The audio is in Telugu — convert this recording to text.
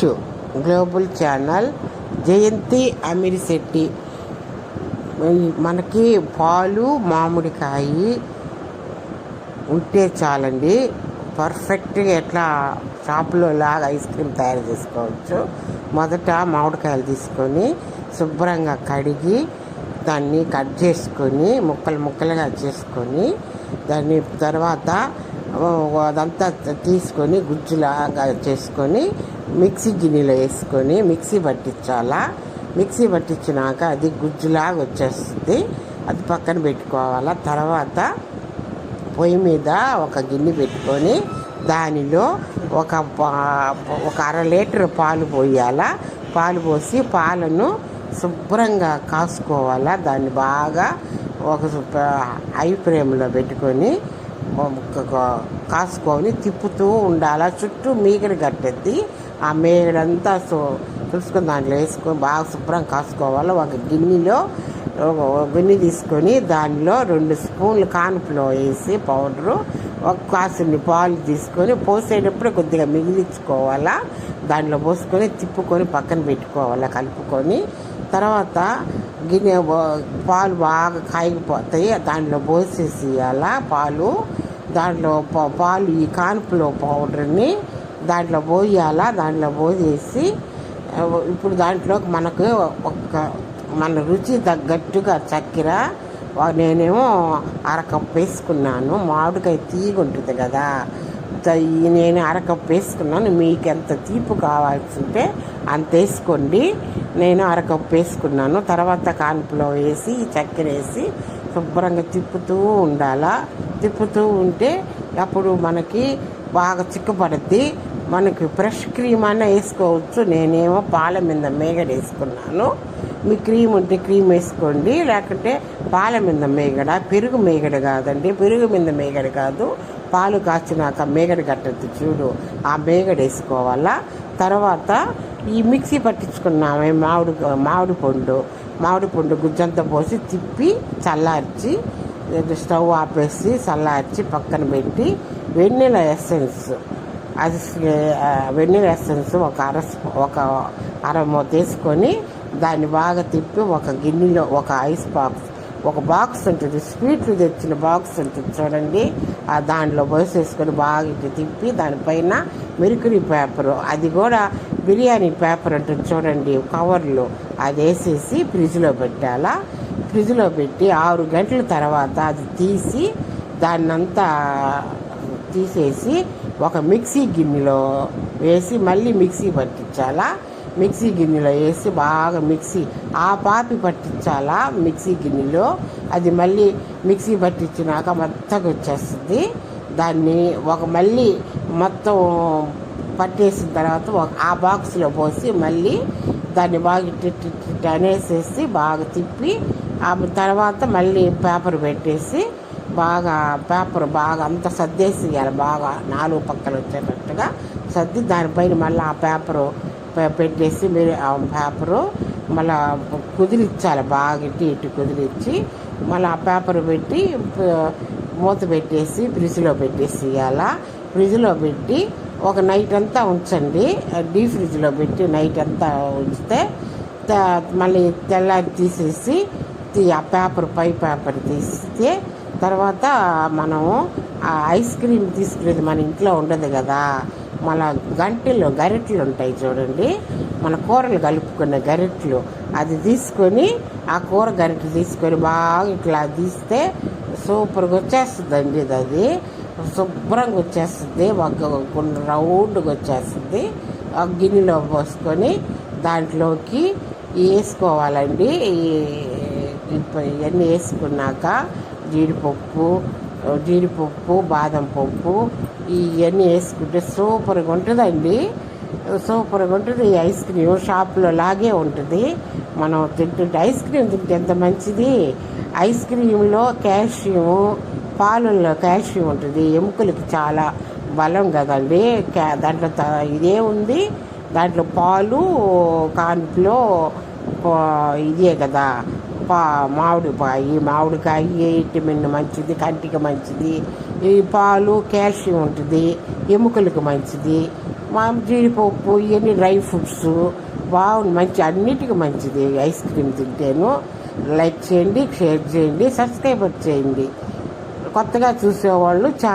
To global channel. Jayanthi Amirisetti. మనకి పాలు మామిడికాయ ఉంటే చాలండి, పర్ఫెక్ట్గా ఎట్లా షాపులో లాగా ఐస్ క్రీమ్ తయారు చేసుకోవచ్చు. మొదట మామిడికాయలు తీసుకొని శుభ్రంగా కడిగి దాన్ని కట్ చేసుకొని ముక్కలు ముక్కలుగా చేసుకొని దాన్ని తర్వాత అదంతా తీసుకొని గుజ్జులాగా చేసుకొని మిక్సీ గిన్నెలో వేసుకొని మిక్సీ పట్టించాలా. మిక్సీ పట్టించినాక అది గుజ్జులాగా వచ్చేస్తుంది, అది పక్కన పెట్టుకోవాలా. తర్వాత పొయ్యి మీద ఒక గిన్నె పెట్టుకొని దానిలో ఒక 1/2 లీటర్ పాలు పోయాలా. పాలు పోసి పాలను శుభ్రంగా కాసుకోవాలా. దాన్ని బాగా ఒక హై ఫ్లేమ్లో పెట్టుకొని కాసుకొని తిప్పుతూ ఉండాలా. చుట్టూ మీగడ కట్టద్ది, ఆ మీగడంతా చూసుకొని దాంట్లో వేసుకొని బాగా శుభ్రం కాసుకోవాలి. ఒక గిన్నె తీసుకొని దానిలో 2 స్పూన్లు కార్న్ఫ్లోర్ వేసి పౌడరు, ఒక కాసుని పాలు తీసుకొని పోసేటప్పుడు కొద్దిగా మిగిలించుకోవాలా. దాంట్లో పోసుకొని తిప్పుకొని పక్కన పెట్టుకోవాలా కలుపుకొని. తర్వాత పాలు బాగా కాగిపోతాయి, దాంట్లో పోసేసేయాలా పాలు. దాంట్లో పాలు ఈ కార్న్ఫ్లోర్ పౌడర్ని దాంట్లో పోయాలా. దాంట్లో పోసేసి ఇప్పుడు దాంట్లోకి మనకు మన రుచి తగ్గట్టుగా చక్కెర, నేనేమో 1/2 కప్పు వేసుకున్నాను. మామిడికాయ తీగ ఉంటుంది కదా, నేను 1/2 కప్పు వేసుకున్నాను. మీకు ఎంత తీపి కావాల్సి ఉంటే అంత వేసుకోండి. నేను 1/2 కప్పు వేసుకున్నాను. తర్వాత కార్న్ఫ్లోర్ వేసి చక్కెర వేసి శుభ్రంగా తిప్పుతూ ఉండాలా. తిప్పుతూ ఉంటే అప్పుడు మనకి బాగా చిక్కపడుద్ది. మనకి ఫ్రెష్ క్రీమ్ అన్నా వేసుకోవచ్చు. నేనేమో పాల మీద మేగడ వేసుకున్నాను. మీ క్రీమ్ ఉంటే క్రీమ్ వేసుకోండి, లేకుంటే పాల మీద మేగడ. పెరుగు మేగడ కాదండి, పెరుగు మీద మేగడ కాదు, పాలు కాచినాక మేగడ కట్టద్దు చూడు, ఆ మేగడ వేసుకోవాలా. తర్వాత ఈ మిక్సీ పట్టించుకున్నామే మామిడి పండు గుజ్జంతా పోసి తిప్పి చల్లార్చి స్టవ్ ఆపేసి చల్లార్చి పక్కన పెట్టి వెన్నెల ఎసెన్స్ ఒక అరమూత వేసుకొని దాన్ని బాగా తిప్పి ఒక గిన్నెలో ఒక బాక్స్ ఉంటుంది, స్వీట్లు తెచ్చిన బాక్స్ ఉంటుంది చూడండి, దాంట్లో పోసేసుకొని బాగా ఇటు తిప్పి దానిపైన మెరుకురి పేపరు, అది కూడా బిర్యానీ పేపర్ ఉంటుంది చూడండి కవర్లో, అది వేసేసి ఫ్రిడ్జ్లో పెట్టాలా. ఫ్రిడ్జ్లో పెట్టి 6 గంటల తర్వాత అది తీసి దాన్నంతా తీసేసి ఒక మిక్సీ గిన్నెలో వేసి మళ్ళీ మిక్సీ పట్టించాలా. మిక్సీ గిన్నెలో వేసి బాగా పాపి పట్టించాలా మిక్సీ గిన్నెలో. అది మళ్ళీ మిక్సీ పట్టించినాక మెత్తగా వచ్చేస్తుంది. దాన్ని మళ్ళీ మొత్తం పట్టేసిన తర్వాత ఆ బాక్స్లో పోసి మళ్ళీ దాన్ని బాగా ఇట్ట అనేసేసి బాగా తిప్పి ఆ తర్వాత మళ్ళీ పేపర్ పెట్టేసి పేపర్ బాగా అంతా సర్దేసేయాలి. బాగా 4 పక్కలు వచ్చేటట్టుగా సర్ది దానిపైన మళ్ళీ ఆ పేపరు పెట్టేసి మీరు ఆ పేపరు మళ్ళీ కుదిరించాలి. బాగా ఇటు కుదిరించి మళ్ళీ ఆ పేపర్ పెట్టి మూత పెట్టేసి ఫ్రిడ్జ్లో పెట్టేసేయాల. ఫ్రిడ్జ్లో పెట్టి ఒక నైట్ అంతా ఉంచండి. డీప్ ఫ్రిడ్జ్లో పెట్టి నైట్ అంతా ఉంచితే మళ్ళీ తెల్లారి తీసేసి ఆ పై పేపర్ తీస్తే తర్వాత మనము ఆ ఐస్ క్రీమ్ తీసుకునేది మన ఇంట్లో ఉండదు కదా, మన గరిటెలు ఉంటాయి చూడండి, మన కూరలు కలుపుకునే గరిటెలు, అది తీసుకొని ఆ కూర గరిటె తీసుకొని బాగా ఇట్లా తీస్తే సూపర్గా వచ్చేస్తుందండి. అది శుభ్రంగా వచ్చేస్తుంది, రౌండ్గా వచ్చేస్తుంది. ఆ గిన్నెలో పోసుకొని దాంట్లోకి వేసుకోవాలండి. ఇవన్నీ వేసుకున్నాక జీడిపప్పు బాదం పప్పు ఇవన్నీ వేసుకుంటే సూపర్గా ఉంటుందండి. సూపర్గా ఉంటుంది. ఈ ఐస్ క్రీమ్ షాప్లో లాగే ఉంటుంది. మనం తింటుంటే ఐస్ క్రీమ్ తింటే ఎంత మంచిది. ఐస్ క్రీమ్లో పాలల్లో కాల్షియం ఉంటుంది, ఎముకలకి చాలా బలం కదండి. దాంట్లో ఇదే ఉంది, దాంట్లో పాలు కార్న్ఫ్లోర్ ఇదే కదా, మామిడికాయ విటమిన్ మంచిది, కంటికి మంచిది. ఈ పాలు కాల్షియం ఉంటుంది, ఎముకలకు మంచిది. మా జీడిపప్పు ఇవన్నీ డ్రై ఫ్రూట్స్ బాగుంది, మంచి అన్నిటికీ మంచిది ఐస్ క్రీమ్ తింటేను. లైక్ చేయండి, షేర్ చేయండి, సబ్స్క్రైబ్ చేయండి. కొత్తగా చూసేవాళ్ళు చాలా